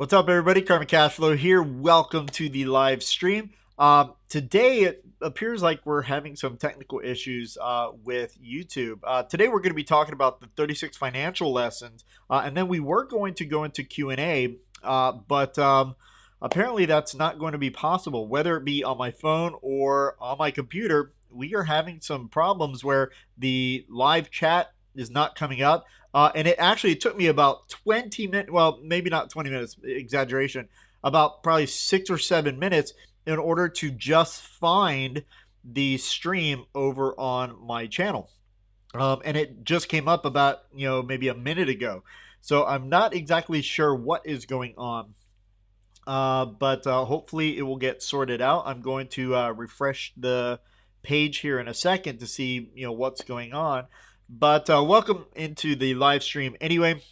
What's up, everybody? Karma Cashflow here. Welcome to the live stream. Today, it appears like we're having some technical issues with YouTube. Today, we're going to be talking about the 36 financial lessons, and then we were going to go into Q&A, but apparently that's not going to be possible. Whether it be on my phone or on my computer, we are having some problems where the live chat is not coming up. And it actually took me about 20 minutes, well, maybe not 20 minutes, exaggeration, about probably 6 or 7 minutes in order to just find the stream over on my channel. And it just came up about, maybe a minute ago. So I'm not exactly sure what is going on. But hopefully it will get sorted out. I'm going to refresh the page here in a second to see, what's going on. But welcome into the live stream. Anyway,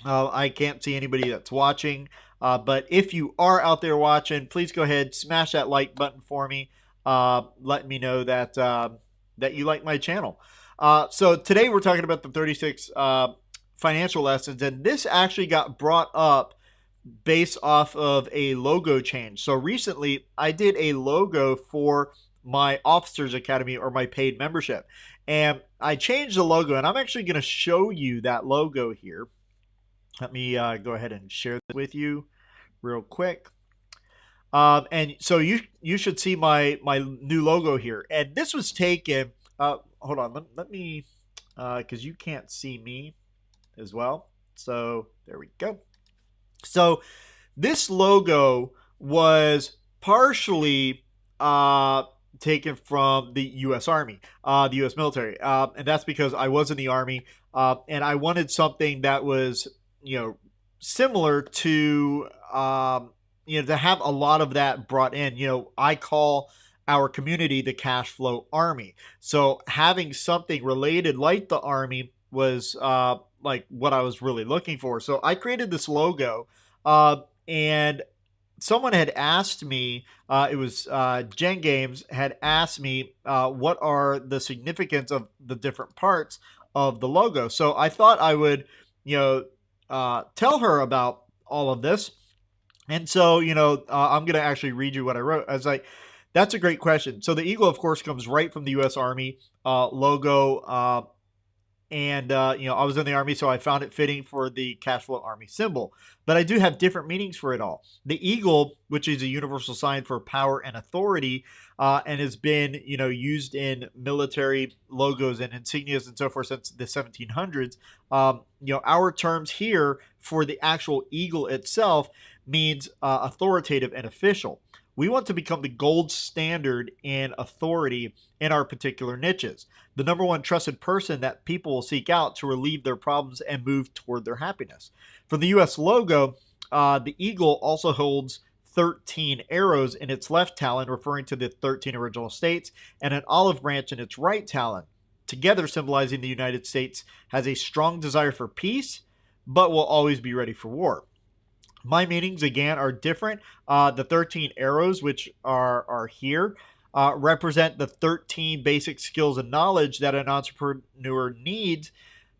I can't see anybody that's watching. But if you are out there watching, please go ahead, smash that like button for me. Let me know that that you like my channel. So today we're talking about the 36 financial lessons. And this actually got brought up based off of a logo change. So recently I did a logo for my Officers Academy or my paid membership. And I changed the logo, and I'm actually going to show you that logo here. Let me go ahead and share this with you real quick. And so you should see my new logo here. And this was taken, hold on, let me, because you can't see me as well. So there we go. So this logo was partially taken from the U.S. Army, the U.S. military, and that's because I was in the Army, and I wanted something that was, similar to, to have a lot of that brought in. I call our community the Cash Flow Army, so having something related like the Army was like what I was really looking for. So I created this logo, and someone had asked me, it was Jen Games, had asked me what are the significance of the different parts of the logo. So I thought I would, tell her about all of this. And so, I'm going to actually read you what I wrote. I was like, that's a great question. So the eagle, of course, comes right from the U.S. Army logo. And, I was in the Army, so I found it fitting for the Cash Flow Army symbol. But I do have different meanings for it all. The eagle, which is a universal sign for power and authority, and has been, used in military logos and insignias and so forth since the 1700s. Our terms here for the actual eagle itself means authoritative and official. We want to become the gold standard in authority in our particular niches. The number one trusted person that people will seek out to relieve their problems and move toward their happiness. For the U.S. logo, the eagle also holds 13 arrows in its left talon, referring to the 13 original states, and an olive branch in its right talon, together symbolizing the United States has a strong desire for peace, but will always be ready for war. My meanings, again, are different. The 13 arrows, which are here, represent the 13 basic skills and knowledge that an entrepreneur needs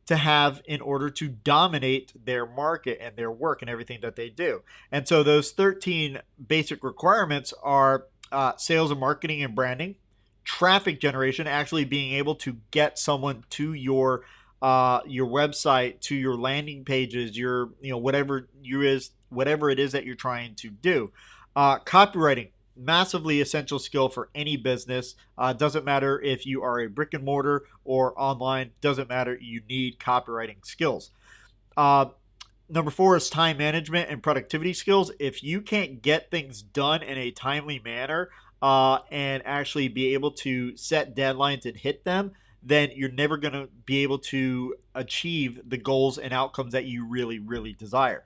to have in order to dominate their market and their work and everything that they do. And so those 13 basic requirements are sales and marketing and branding, traffic generation, actually being able to get someone to your website, to your landing pages, your whatever it is that you're trying to do. Copywriting, massively essential skill for any business. Doesn't matter if you are a brick and mortar or online. Doesn't matter. You need copywriting skills. Number 4 is time management and productivity skills. If you can't get things done in a timely manner and actually be able to set deadlines and hit them, then you're never going to be able to achieve the goals and outcomes that you really, really desire.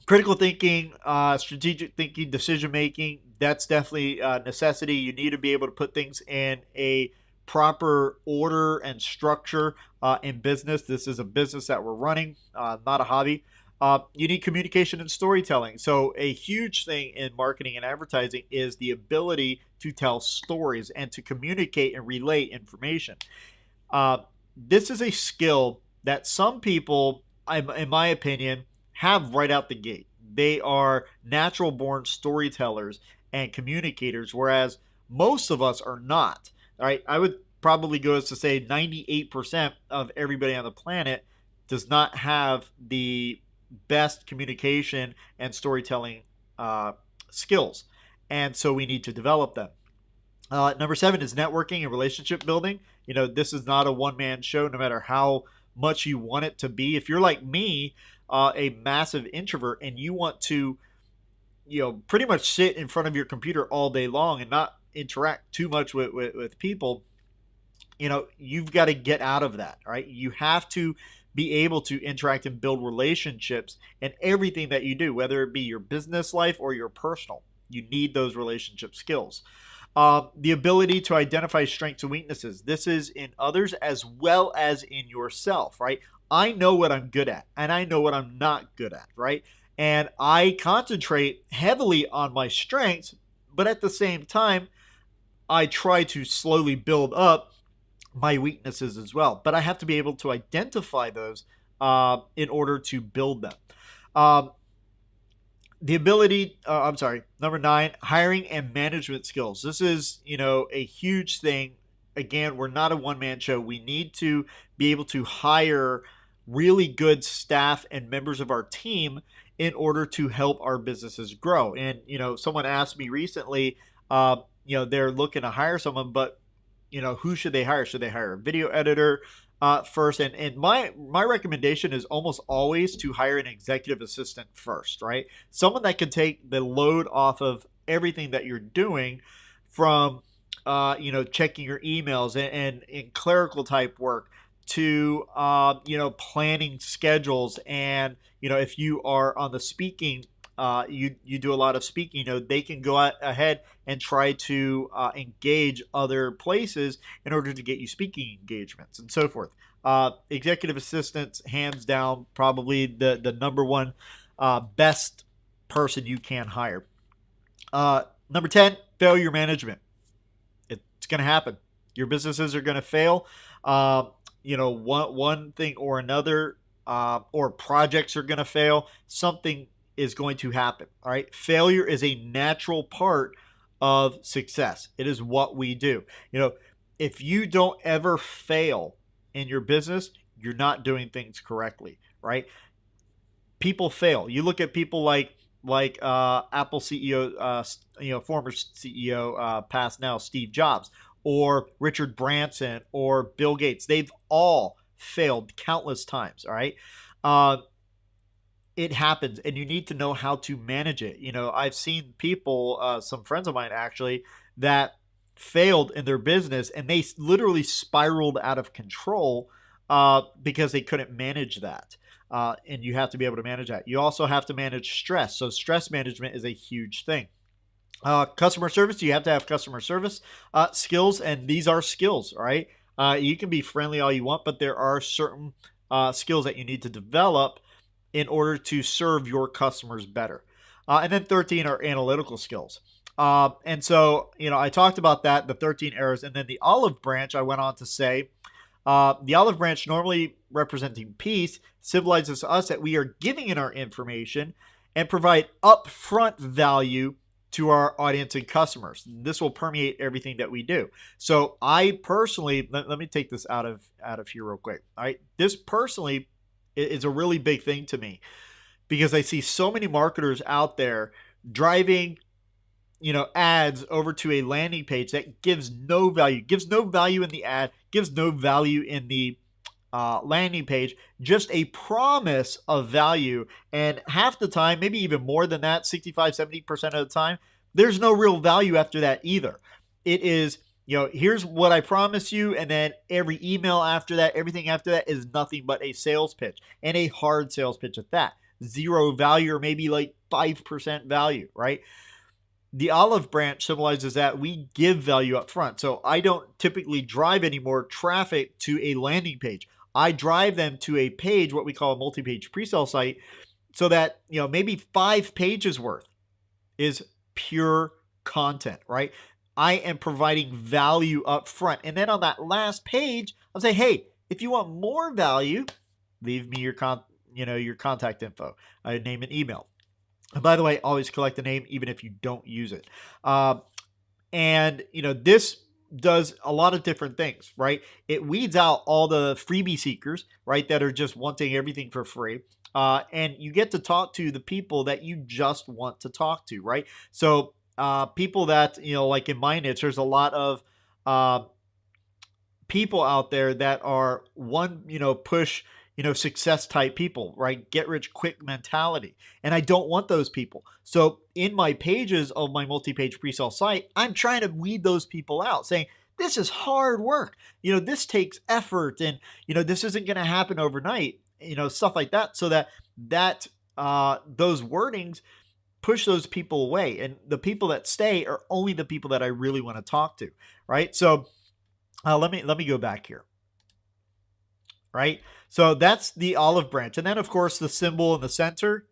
Critical thinking, strategic thinking, decision making, that's definitely a necessity. You need to be able to put things in a proper order and structure in business. This is a business that we're running, not a hobby. You need communication and storytelling. So a huge thing in marketing and advertising is the ability to tell stories and to communicate and relay information. This is a skill that some people, in my opinion, have right out the gate. They are natural born storytellers and communicators, whereas most of us are not. All right. I would probably go as to say 98% of everybody on the planet does not have the best communication and storytelling skills. And so we need to develop them. Number 7 is networking and relationship building. This is not a one-man show, no matter how much you want it to be. If you're like me, a massive introvert, and you want to, pretty much sit in front of your computer all day long and not interact too much with people, you've got to get out of that, right? You have to be able to interact and build relationships in everything that you do, whether it be your business life or your personal. You need those relationship skills. The ability to identify strengths and weaknesses. This is in others as well as in yourself, right? I know what I'm good at and I know what I'm not good at, right? And I concentrate heavily on my strengths, but at the same time, I try to slowly build up my weaknesses as well. But I have to be able to identify those in order to build them. The ability, number 9, hiring and management skills. This is, a huge thing. Again, we're not a one-man show. We need to be able to hire really good staff and members of our team in order to help our businesses grow. And, someone asked me recently, they're looking to hire someone, but, who should they hire? Should they hire a video editor first? And my recommendation is almost always to hire an executive assistant first, right? Someone that can take the load off of everything that you're doing, from, checking your emails and clerical type work to, planning schedules. And, if you are on the speaking, you do a lot of speaking, they can go ahead and try to engage other places in order to get you speaking engagements and so forth. Executive assistants, hands down, probably the number one best person you can hire. Number 10, failure management. It's going to happen. Your businesses are going to fail. One thing or another, or projects are going to fail. Something is going to happen. All right. Failure is a natural part of success. It is what we do. If you don't ever fail in your business, you're not doing things correctly, right? People fail. You look at people like Apple CEO, former CEO, past now, Steve Jobs, or Richard Branson, or Bill Gates. They've all failed countless times. All right. It happens, and you need to know how to manage it. I've seen people, some friends of mine actually, that failed in their business, and they literally spiraled out of control because they couldn't manage that. And you have to be able to manage that. You also have to manage stress. So stress management is a huge thing. Customer service, you have to have customer service skills, and these are skills, all right? You can be friendly all you want, but there are certain skills that you need to develop in order to serve your customers better. And then 13 are analytical skills. And so, I talked about that, the 13 areas, and then the olive branch, I went on to say, the olive branch, normally representing peace, symbolizes to us that we are giving in our information and provide upfront value to our audience and customers. This will permeate everything that we do. So I personally, let me take this out of here real quick. All right. This personally is a really big thing to me, because I see so many marketers out there driving, ads over to a landing page that gives no value in the ad, gives no value in the landing page, just a promise of value. And half the time, maybe even more than that, 65-70% of the time, there's no real value after that either. It is, here's what I promise you, and then every email after that, everything after that is nothing but a sales pitch, and a hard sales pitch at that. Zero value, or maybe like 5% value, right? The olive branch symbolizes that we give value up front. So I don't typically drive any more traffic to a landing page. I drive them to a page, what we call a multi-page pre-sale site, so that, maybe 5 pages worth is pure content, right? I am providing value up front. And then on that last page, I'll say, hey, if you want more value, leave me your your contact info, name and email. And by the way, always collect the name even if you don't use it. And this does a lot of different things, right? It weeds out all the freebie seekers, right, that are just wanting everything for free. And you get to talk to the people that you just want to talk to, right? So people that, like in my niche, there's a lot of people out there that are push, success type people, right? Get rich quick mentality. And I don't want those people. So in my pages of my multi-page pre-sale site, I'm trying to weed those people out, saying, this is hard work. This takes effort, and, this isn't going to happen overnight, stuff like that. So that those wordings push those people away. And the people that stay are only the people that I really want to talk to, right? So let me go back here. Right? So that's the olive branch. And then, of course, the symbol in the center,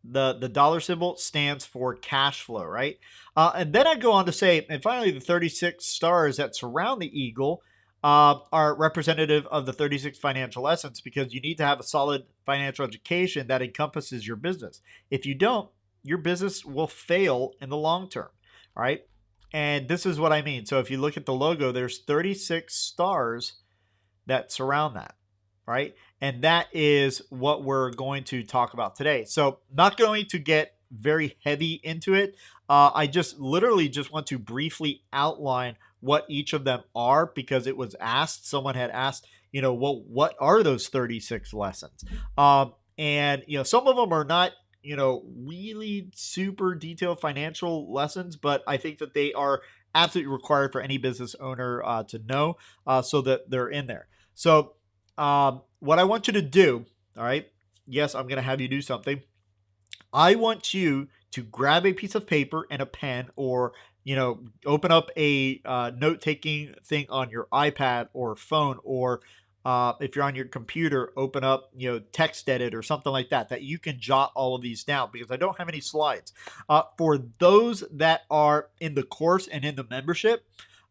the dollar symbol, stands for cash flow, right? And then I go on to say, and finally, the 36 stars that surround the eagle are representative of the 36 financial lessons, because you need to have a solid financial education that encompasses your business. If you don't, your business will fail in the long term, right? And this is what I mean. So if you look at the logo, there's 36 stars that surround that, right? And that is what we're going to talk about today. So not going to get very heavy into it. I just literally just want to briefly outline what each of them are, because it was asked, someone had asked, what are those 36 lessons? And, some of them are not, really super detailed financial lessons, but I think that they are absolutely required for any business owner to know, so that they're in there. So what I want you to do, all right, yes, I'm going to have you do something. I want you to grab a piece of paper and a pen, or, open up a note-taking thing on your iPad or phone, or if you're on your computer, open up, TextEdit or something like that, that you can jot all of these down, because I don't have any slides. For those that are in the course and in the membership,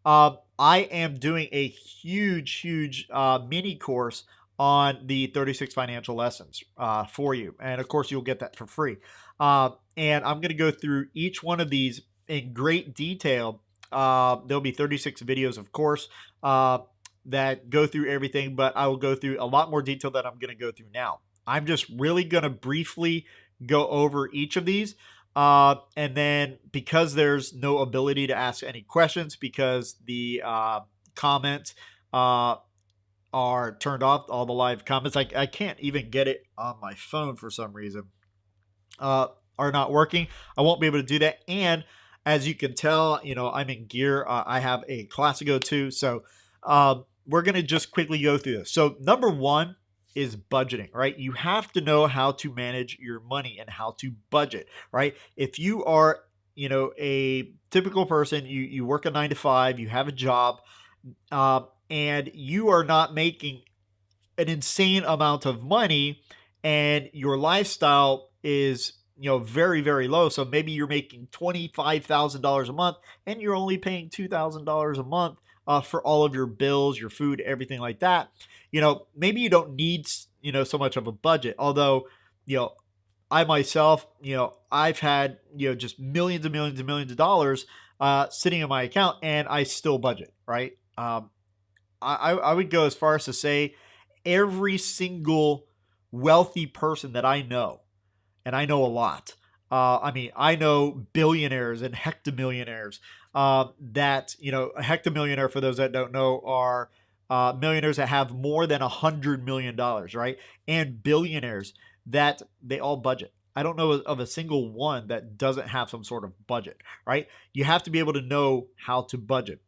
I am doing a huge mini course on the 36 financial lessons for you. And of course, you'll get that for free. And I'm going to go through each one of these in great detail. There'll be 36 videos, of course, that go through everything, but I will go through a lot more detail that I'm going to go through now. I'm just really going to briefly go over each of these. And then, because there's no ability to ask any questions, because the comments are turned off, all the live comments, I can't even get it on my phone for some reason, are not working. I won't be able to do that. And as you can tell, I'm in gear. I have a Classico too. So we're going to just quickly go through this. So number one is budgeting, right? You have to know how to manage your money and how to budget, right? If you are, a typical person, you work a 9 to 5, you have a job, and you are not making an insane amount of money, and your lifestyle is, very, very low. So maybe you're making $25,000 a month and you're only paying $2,000 a month for all of your bills, your food, everything like that. Maybe you don't need, so much of a budget. Although, I myself, I've had, just millions and millions and millions of dollars sitting in my account, and I still budget, right? I would go as far as to say every single wealthy person that I know, and I know a lot. I know billionaires and hectomillionaires that, a hectomillionaire, for those that don't know, are millionaires that have more than $100 million, right? And billionaires that they all budget. I don't know of a single one that doesn't have some sort of budget, right? You have to be able to know how to budget.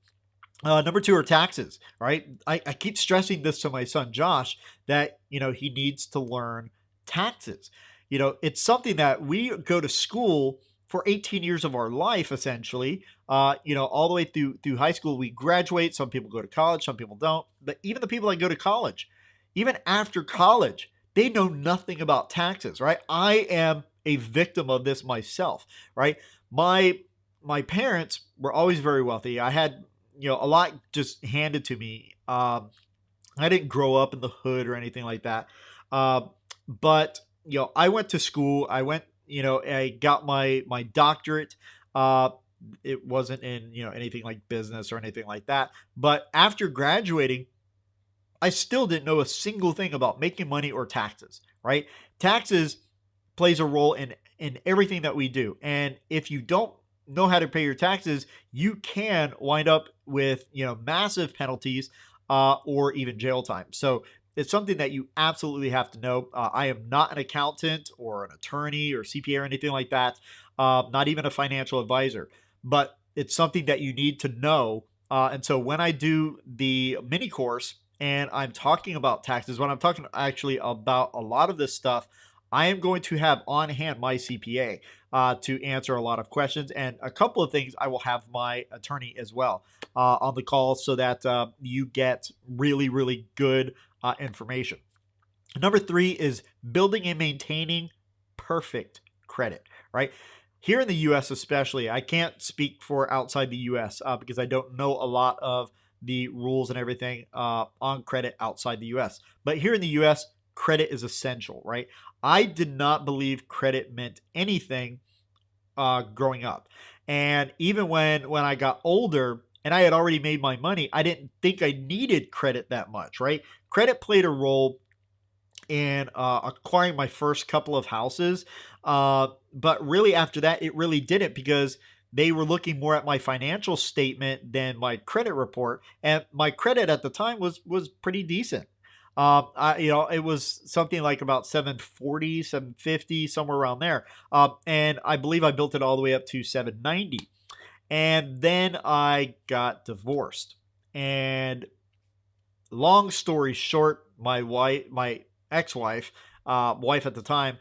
Number two are taxes, right? I keep stressing this to my son, Josh, that, he needs to learn taxes. It's something that we go to school for 18 years of our life, essentially, all the way through high school. We graduate. Some people go to college, some people don't. But even the people that go to college, even after college, they know nothing about taxes, right? I am a victim of this myself, right? My parents were always very wealthy. I had, a lot just handed to me. I didn't grow up in the hood or anything like that. But I went to school. I got my doctorate. Uh, it wasn't in anything like business or anything like that. But after graduating, I still didn't know a single thing about making money or taxes. Right? Taxes plays a role in everything that we do, and if you don't know how to pay your taxes, you can wind up with massive penalties or even jail time. So it's something that you absolutely have to know. I am not an accountant or an attorney or CPA or anything like that, not even a financial advisor, but it's something that you need to know. And so when I do the mini course and I'm talking about taxes, when I'm talking actually about a lot of this stuff, I am going to have on hand my CPA to answer a lot of questions, and a couple of things I will have my attorney as well on the call so that you get really, really good information. Number 3 is building and maintaining perfect credit, right? Here in the US especially, I can't speak for outside the US because I don't know a lot of the rules and everything on credit outside the US. But here in the US, credit is essential, right? I did not believe credit meant anything growing up. And even when I got older and I had already made my money, I didn't think I needed credit that much, right? Credit played a role in acquiring my first couple of houses. But really after that, it really didn't, because they were looking more at my financial statement than my credit report. And my credit at the time was pretty decent. It was something like about 740, 750, somewhere around there. And I believe I built it all the way up to 790. And then I got divorced. And long story short, my ex-wife, wife at the time,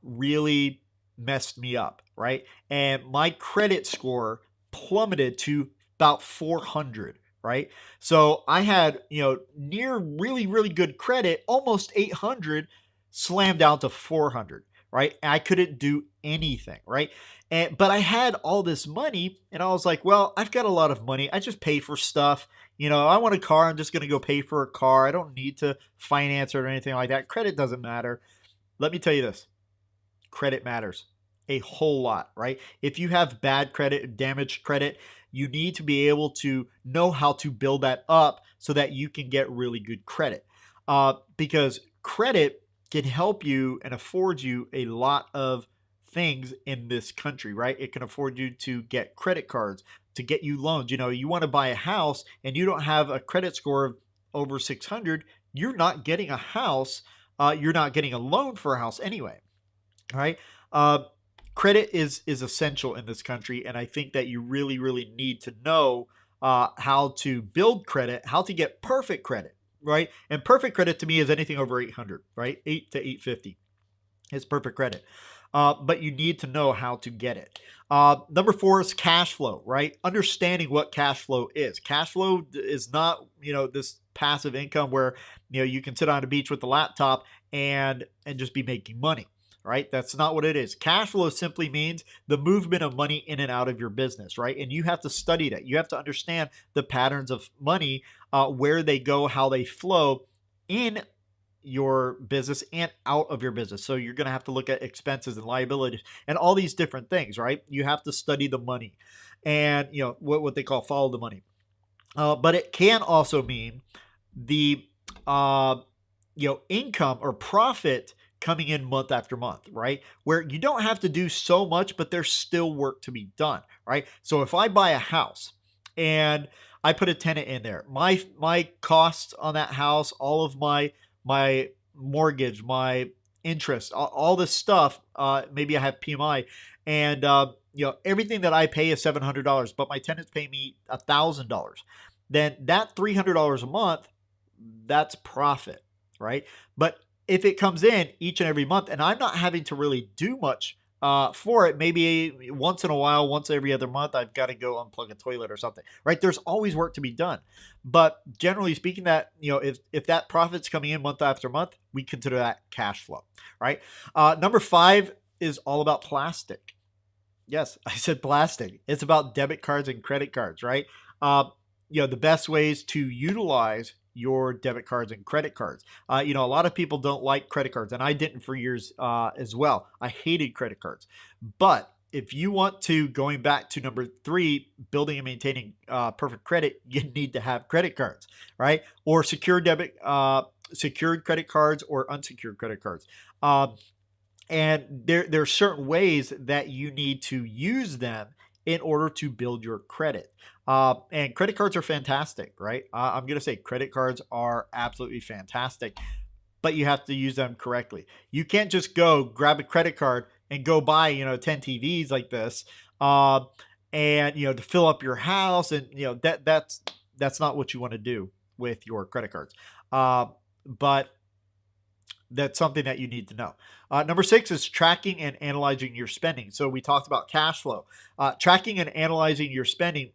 really messed me up, right? And my credit score plummeted to about 400, right? So I had, near really, really good credit, almost 800, slammed down to 400, right? And I couldn't do anything, right? But I had all this money, and I was like, well, I've got a lot of money. I just pay for stuff. I want a car. I'm just going to go pay for a car. I don't need to finance it or anything like that. Credit doesn't matter. Let me tell you this. Credit matters a whole lot, right? If you have bad credit, damaged credit, you need to be able to know how to build that up so that you can get really good credit. Because credit can help you and afford you a lot of things in this country, right? It can afford you to get credit cards, to get you loans. You want to buy a house and you don't have a credit score of over 600, you're not getting a house. You're not getting a loan for a house anyway, right? Credit is essential in this country, and I think that you really, really need to know how to build credit, how to get perfect credit, right? And perfect credit to me is anything over 800, right? 8 to 850 is perfect credit. But you need to know how to get it. Number 4 is cash flow, right? Understanding what cash flow is. Cash flow is not, this passive income where, you can sit on a beach with a laptop and just be making money, right? That's not what it is. Cash flow simply means the movement of money in and out of your business, right? And you have to study that. You have to understand the patterns of money, where they go, how they flow in your business and out of your business. So you're going to have to look at expenses and liabilities and all these different things, right? You have to study the money and, what they call follow the money. But it can also mean the, income or profit coming in month after month, right? Where you don't have to do so much, but there's still work to be done, right? So if I buy a house and I put a tenant in there, my costs on that house, all of my mortgage, my interest, all this stuff, maybe I have PMI, and everything that I pay is $700, but my tenants pay me $1,000. Then that $300 a month, that's profit, right? But if it comes in each and every month and I'm not having to really do much for it, maybe once in a while, once every other month, I've got to go unplug a toilet or something, right? There's always work to be done. But generally speaking, that, if that profit's coming in month after month, we consider that cash flow, right? Number 5 is all about plastic. Yes, I said plastic. It's about debit cards and credit cards, right? The best ways to utilize your debit cards and credit cards. A lot of people don't like credit cards, and I didn't for years as well. I hated credit cards. But if you want to, going back to number 3, building and maintaining perfect credit, you need to have credit cards, right? Or secured credit cards or unsecured credit cards. And there are certain ways that you need to use them in order to build your credit. And credit cards are fantastic, right? I'm going to say credit cards are absolutely fantastic, but you have to use them correctly. You can't just go grab a credit card and go buy, 10 TVs like this, and, to fill up your house. And, that's not what you want to do with your credit cards. But that's something that you need to know. Number 6 is tracking and analyzing your spending. So we talked about cash flow. Tracking and analyzing your spending,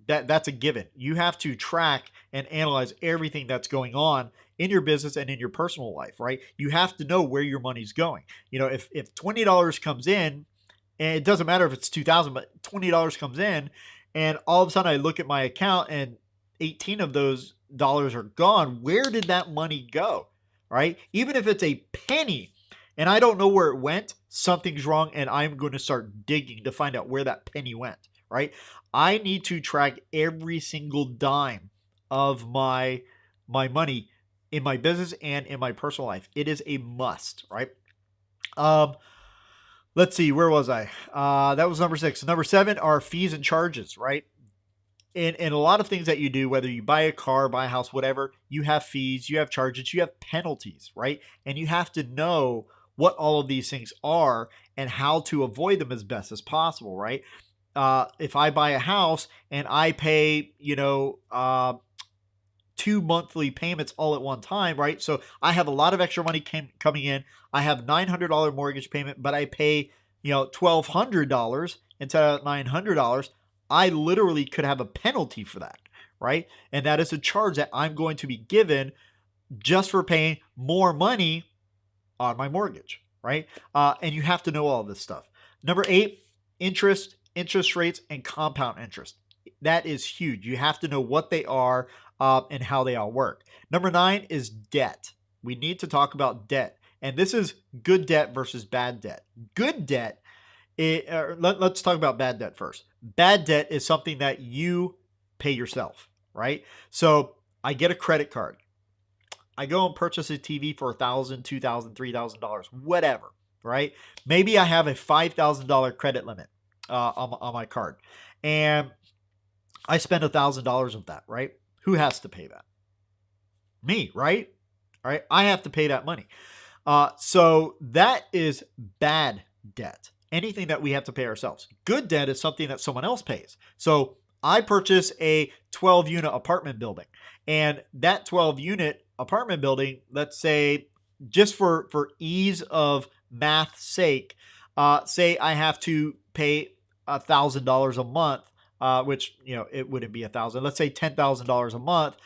that's a given. You have to track and analyze everything that's going on in your business and in your personal life, right? You have to know where your money's going. If $20 comes in, and it doesn't matter if it's $2,000, but $20 comes in, and all of a sudden I look at my account and 18 of those dollars are gone, where did that money go? Right? Even if it's a penny and I don't know where it went, something's wrong, and I'm going to start digging to find out where that penny went, right? I need to track every single dime of my money in my business and in my personal life. It is a must, right? Let's see, where was I? That was number 6. Number 7 are fees and charges, right? In a lot of things that you do, whether you buy a car, buy a house, whatever, you have fees, you have charges, you have penalties, right? And you have to know what all of these things are and how to avoid them as best as possible, right? If I buy a house and I pay, 2 monthly payments all at one time, right? So I have a lot of extra money coming in. I have $900 mortgage payment, but I pay, $1,200 instead of $900. I literally could have a penalty for that, right? And that is a charge that I'm going to be given just for paying more money on my mortgage, right? And you have to know all of this stuff. Number 8, interest rates, and compound interest. That is huge. You have to know what they are and how they all work. Number 9 is debt. We need to talk about debt. And this is good debt versus bad debt. Good debt, let's talk about bad debt first. Bad debt is something that you pay yourself, right? So I get a credit card. I go and purchase a TV for $1,000, $2,000, $3,000, whatever, right? Maybe I have a $5,000 credit limit on my card, and I spend $1,000 of that, right? Who has to pay that? Me, right? All right, I have to pay that money. So that is bad debt. Anything that we have to pay ourselves. Good debt is something that someone else pays. So I purchase a 12-unit apartment building, and that 12-unit apartment building, let's say, just for ease of math's sake, say I have to pay $1,000 a month, which, it wouldn't be $1,000. Let's say $10,000 a month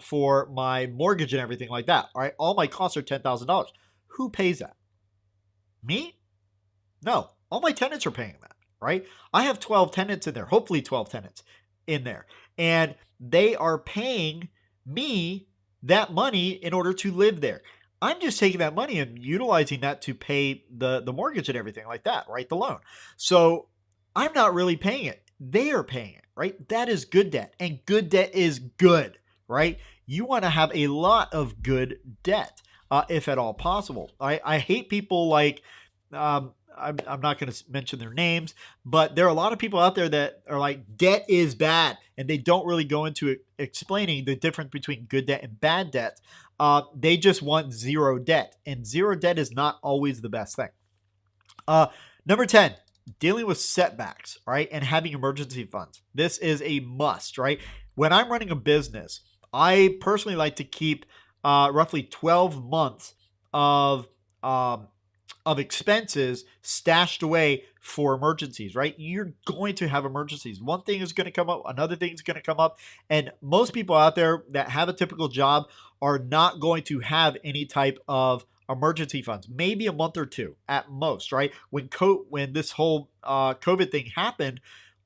for my mortgage and everything like that. All right, all my costs are $10,000. Who pays that? Me? No, all my tenants are paying that, right? I have 12 tenants in there, hopefully 12 tenants in there, and they are paying me that money in order to live there. I'm just taking that money and utilizing that to pay the mortgage and everything like that, right? The loan. So I'm not really paying it. They are paying it, right? That is good debt, and good debt is good, right? You want to have a lot of good debt, if at all possible. I hate people like, I'm not going to mention their names, but there are a lot of people out there that are like, debt is bad, and they don't really go into explaining the difference between good debt and bad debt. They just want zero debt, and zero debt is not always the best thing. Number 10, dealing with setbacks, right, and having emergency funds. This is a must, right? When I'm running a business, I personally like to keep roughly 12 months of expenses stashed away for emergencies, right? You're going to have emergencies. One thing is going to come up, another thing is going to come up, and most people out there that have a typical job are not going to have any type of emergency funds, maybe a month or two at most, right? When this whole COVID thing happened,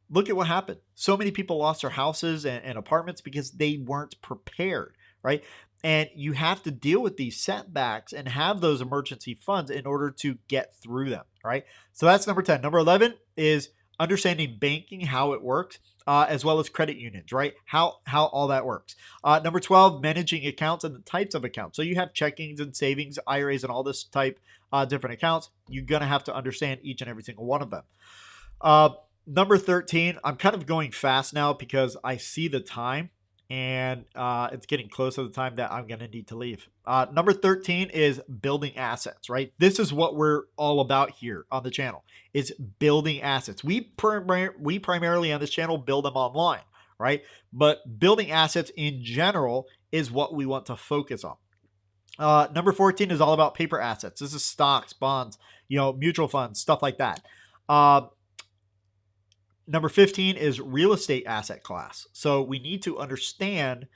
look at what happened. So many people lost their houses and apartments because they weren't prepared, right? And you have to deal with these setbacks and have those emergency funds in order to get through them, right? So that's number 10. Number 11 is understanding banking, how it works, as well as credit unions, right? How all that works. Number 12, managing accounts and the types of accounts. So you have checkings and savings, IRAs, and all this type different accounts. You're going to have to understand each and every single one of them. Number 13, I'm kind of going fast now because I see the time and it's getting close to the time that I'm going to need to leave. Number 13 is building assets, right? This is what we're all about here on the channel, is building assets. We primarily on this channel build them online, right? But building assets in general is what we want to focus on. Number 14 is all about paper assets. This is stocks, bonds, mutual funds, stuff like that. Number 15 is real estate asset class. So we need to understand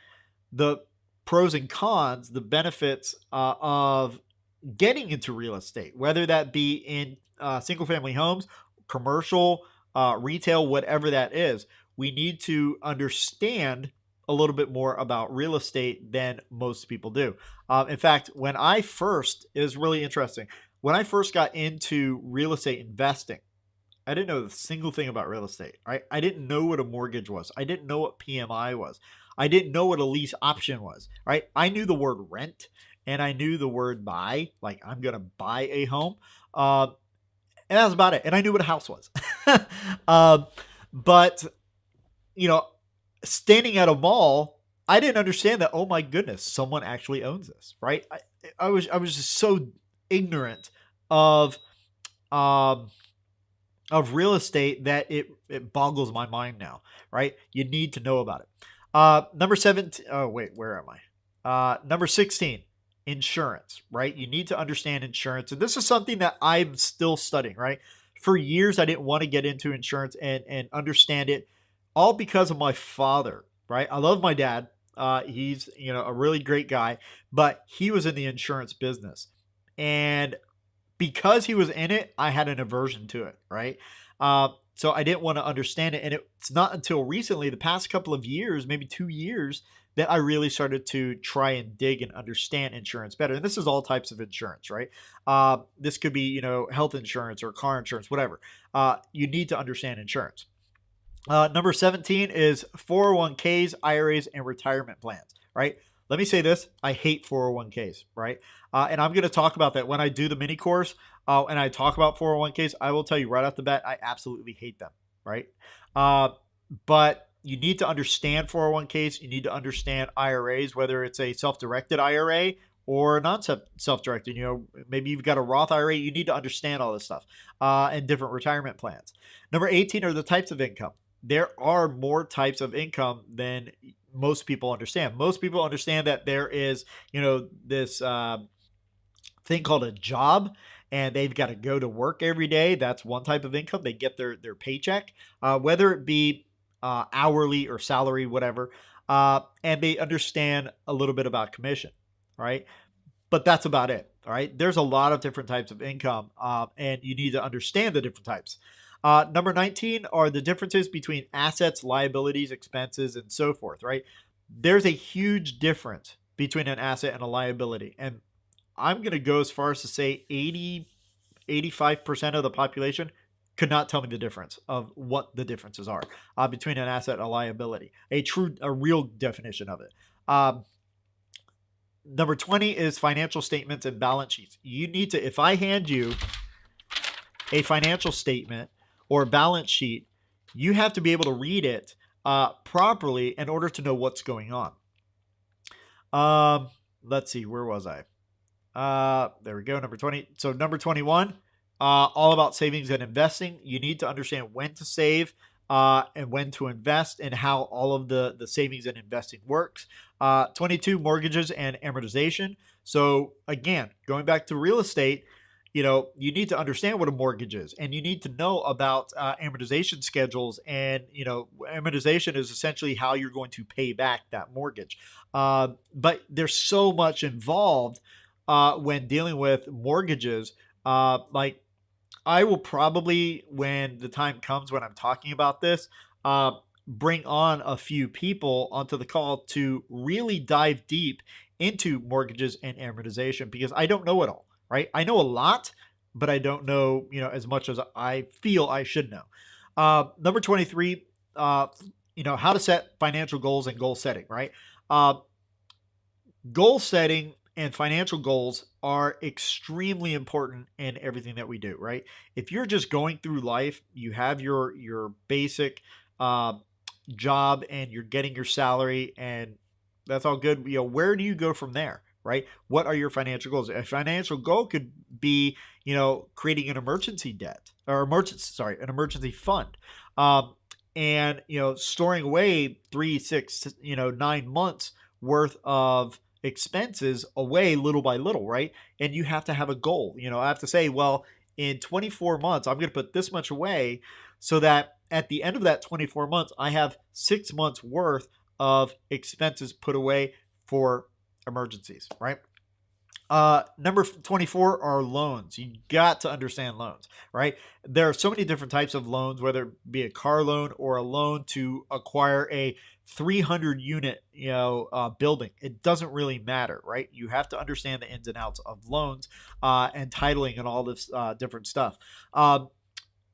the pros and cons, the benefits of getting into real estate, whether that be in single family homes, commercial, retail, whatever that is. We need to understand a little bit more about real estate than most people do. In fact, it was really interesting. When I first got into real estate investing, I didn't know a single thing about real estate, right? I didn't know what a mortgage was. I didn't know what PMI was. I didn't know what a lease option was, right? I knew the word rent and I knew the word buy, like I'm going to buy a home. And that was about it. And I knew what a house was. But, standing at a mall, I didn't understand that, oh my goodness, someone actually owns this, right? I was just so ignorant of real estate that it boggles my mind now, right? You need to know about it. Number 17. Oh, wait, where am I? Number 16, insurance, right? You need to understand insurance. And this is something that I'm still studying, right? For years, I didn't want to get into insurance and understand it, all because of my father, right? I love my dad. He's, a really great guy, but he was in the insurance business. And because he was in it, I had an aversion to it, right? So I didn't want to understand it. And it's not until recently, the past couple of years, maybe 2 years, that I really started to try and dig and understand insurance better. And this is all types of insurance, right? This could be, health insurance or car insurance, whatever. You need to understand insurance. Number 17 is 401ks, IRAs, and retirement plans, right? Let me say this. I hate 401ks, right? And I'm going to talk about that when I do the mini course and I talk about 401ks. I will tell you right off the bat, I absolutely hate them, right? But you need to understand 401ks. You need to understand IRAs, whether it's a self-directed IRA or non-self-directed. Maybe you've got a Roth IRA. You need to understand all this stuff and different retirement plans. Number 18 are the types of income. There are more types of income than most people understand. Most people understand that there is, this thing called a job, and they've got to go to work every day. That's one type of income. They get their paycheck, whether it be hourly or salary, whatever. And they understand a little bit about commission, right? But that's about it, all right? There's a lot of different types of income, and you need to understand the different types. Number 19 are the differences between assets, liabilities, expenses, and so forth, right? There's a huge difference between an asset and a liability. And I'm going to go as far as to say 85% of the population could not tell me the difference of what the differences are between an asset and a liability, a real definition of it. Number 20 is financial statements and balance sheets. You need to, if I hand you a financial statement or balance sheet, you have to be able to read it properly in order to know what's going on. Let's see, where was I? There we go, number 20. So number 21, all about savings and investing. You need to understand when to save and when to invest and how all of the savings and investing works. 22, mortgages and amortization. So again, going back to real estate, you need to understand what a mortgage is, and you need to know about amortization schedules. And, amortization is essentially how you're going to pay back that mortgage. But there's so much involved when dealing with mortgages. Like I will probably, when the time comes when I'm talking about this, bring on a few people onto the call to really dive deep into mortgages and amortization, because I don't know it all, right? I know a lot, but I don't know, as much as I feel I should know. Number 23, how to set financial goals and goal setting, right? Goal setting and financial goals are extremely important in everything that we do, right? If you're just going through life, you have your basic job and you're getting your salary and that's all good. Where do you go from there, right? What are your financial goals? A financial goal could be, creating an emergency debt or an emergency fund. And storing away 3, 6, 9 months worth of expenses away little by little, right? And you have to have a goal. I have to say, well, in 24 months, I'm going to put this much away so that at the end of that 24 months, I have 6 months worth of expenses put away for emergencies, right? Number 24 are loans. You got to understand loans, right? There are so many different types of loans, whether it be a car loan or a loan to acquire a 300 unit, building. It doesn't really matter, right? You have to understand the ins and outs of loans, and titling and all this, different stuff.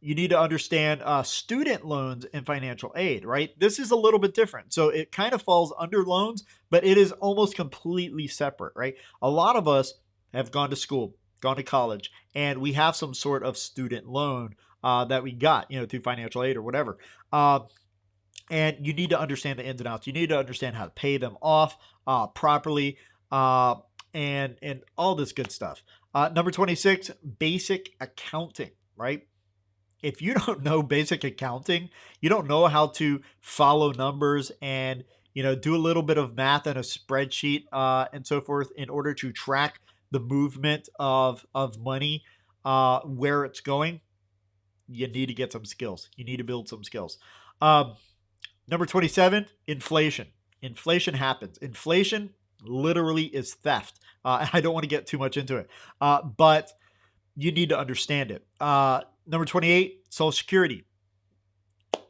You need to understand student loans and financial aid, right? This is a little bit different. So it kind of falls under loans, but it is almost completely separate, right? A lot of us have gone to school, gone to college, and we have some sort of student loan that we got, through financial aid or whatever. And you need to understand the ins and outs. You need to understand how to pay them off properly, and all this good stuff. Number 26, basic accounting, right? If you don't know basic accounting, you don't know how to follow numbers and, do a little bit of math and a spreadsheet and so forth in order to track the movement of money, where it's going, you need to get some skills. You need to build some skills. Number 27, inflation. Inflation happens. Inflation literally is theft. I don't want to get too much into it, but you need to understand it. Number 28, Social Security.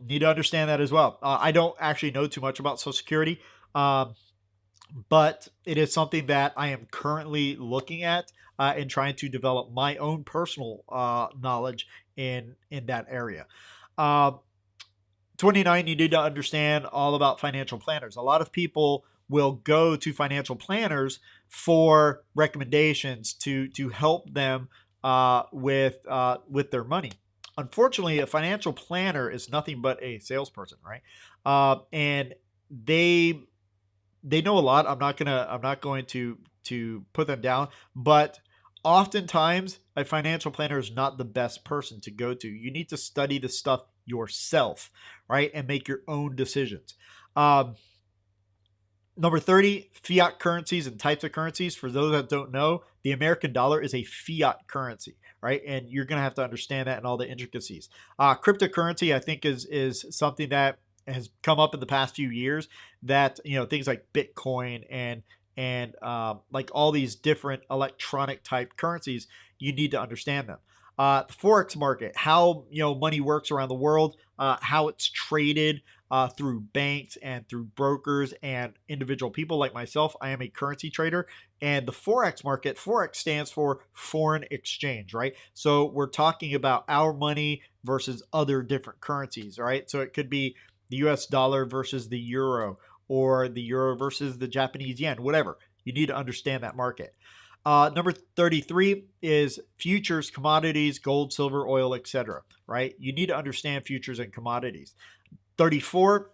Need to understand that as well. I don't actually know too much about Social Security, but it is something that I am currently looking at and trying to develop my own personal knowledge in that area. 29, you need to understand all about financial planners. A lot of people will go to financial planners for recommendations to help them with their money. Unfortunately, a financial planner is nothing but a salesperson, right? And they know a lot. I'm not going to put them down, but oftentimes a financial planner is not the best person to go to. You need to study the stuff yourself, right? And make your own decisions. Number 30, fiat currencies and types of currencies. For those that don't know, the American dollar is a fiat currency, right? And you're going to have to understand that and all the intricacies. Cryptocurrency, I think, is something that has come up in the past few years, that, things like Bitcoin and like all these different electronic type currencies, you need to understand them. The Forex market, how, money works around the world, how it's traded, through banks and through brokers and individual people like myself. I am a currency trader. And the Forex market, Forex stands for foreign exchange, right? So we're talking about our money versus other different currencies, right? So it could be the US dollar versus the euro, or the euro versus the Japanese yen, whatever. You need to understand that market. Number 33 is futures, commodities, gold, silver, oil, etc., right? You need to understand futures and commodities. 34,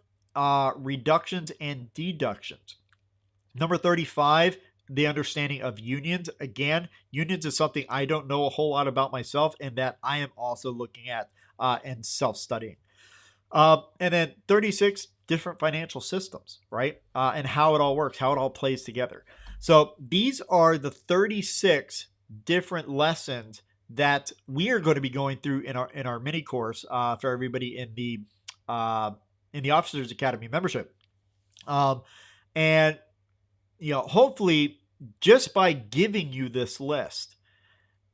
reductions and deductions. Number 35, the understanding of unions. Again, unions is something I don't know a whole lot about myself, and that I am also looking at and self-studying. And then 36, different financial systems, right? And how it all works, how it all plays together. So these are the 36 different lessons that we are going to be going through in our mini course for everybody in the Officers Academy membership. And hopefully just by giving you this list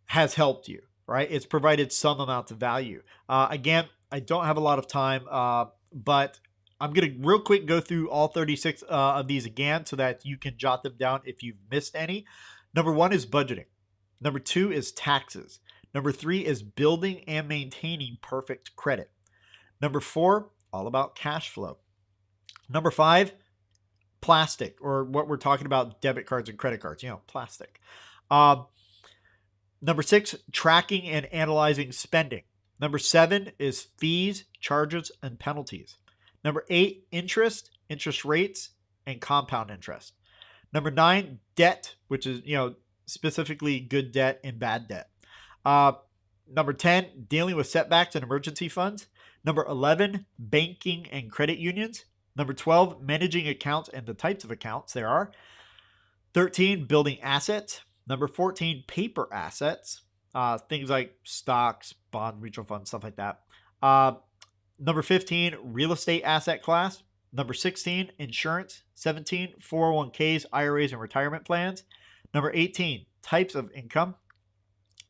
has helped you, right? It's provided some amount of value. Again, I don't have a lot of time, but I'm going to real quick go through all 36 of these again so that you can jot them down if you've missed any. Number 1 is budgeting. Number 2 is taxes. Number 3 is building and maintaining perfect credit. Number 4, all about cash flow. Number 5, plastic, or what we're talking about, debit cards and credit cards, plastic. Number 6, tracking and analyzing spending. Number 7 is fees, charges, and penalties. Number 8, interest rates, and compound interest. Number 9, debt, which is, specifically good debt and bad debt. Number 10, dealing with setbacks and emergency funds. Number 11, banking and credit unions. Number 12, managing accounts and the types of accounts there are. 13, building assets. Number 14, paper assets. Things like stocks, bonds, mutual funds, stuff like that. Number 15, real estate asset class. Number 16, insurance. 17, 401ks, IRAs, and retirement plans. Number 18, types of income.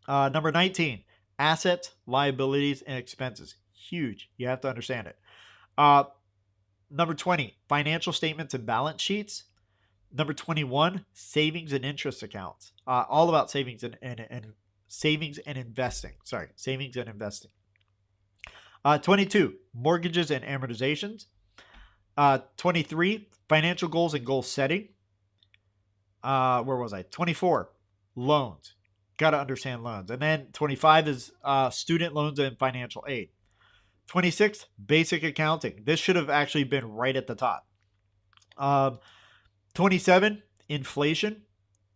Number 19, assets, liabilities, and expenses. Huge. You have to understand it. Number 20, financial statements and balance sheets. Number 21, savings and interest accounts. All about savings and savings and investing. Sorry, savings and investing. 22, mortgages and amortizations. 23, financial goals and goal setting. Where was I? 24, loans. Got to understand loans. And then 25 is student loans and financial aid. 26, basic accounting. This should have actually been right at the top. 27, inflation.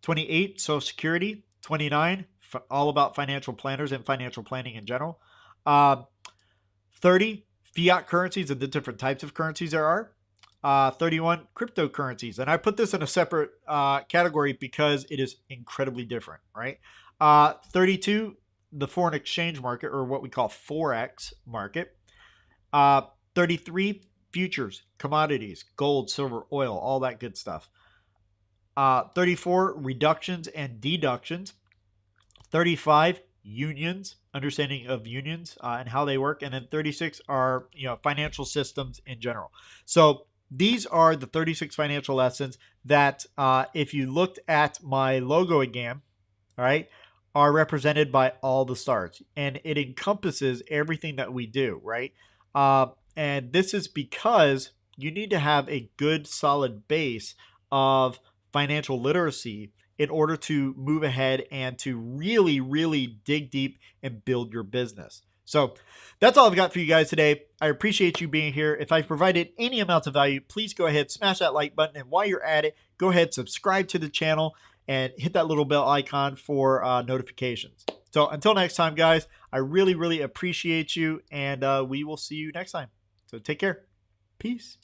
28, Social Security. 29, all about financial planners and financial planning in general. 30, fiat currencies and the different types of currencies there are. 31, cryptocurrencies. And I put this in a separate category because it is incredibly different, right? 32, the foreign exchange market, or what we call Forex market. 33, futures, commodities, gold, silver, oil, all that good stuff. 34, reductions and deductions. 35, unions, understanding of unions and how they work. And then 36 are, financial systems in general. So these are the 36 financial lessons that if you looked at my logo again, all right, are represented by all the stars. And it encompasses everything that we do, right? And this is because you need to have a good, solid base of financial literacy in order to move ahead and to really, really dig deep and build your business. So that's all I've got for you guys today. I appreciate you being here. If I've provided any amount of value, please go ahead, smash that like button. And while you're at it, go ahead, subscribe to the channel and hit that little bell icon for notifications. So until next time, guys, I really, really appreciate you. And we will see you next time. So take care. Peace.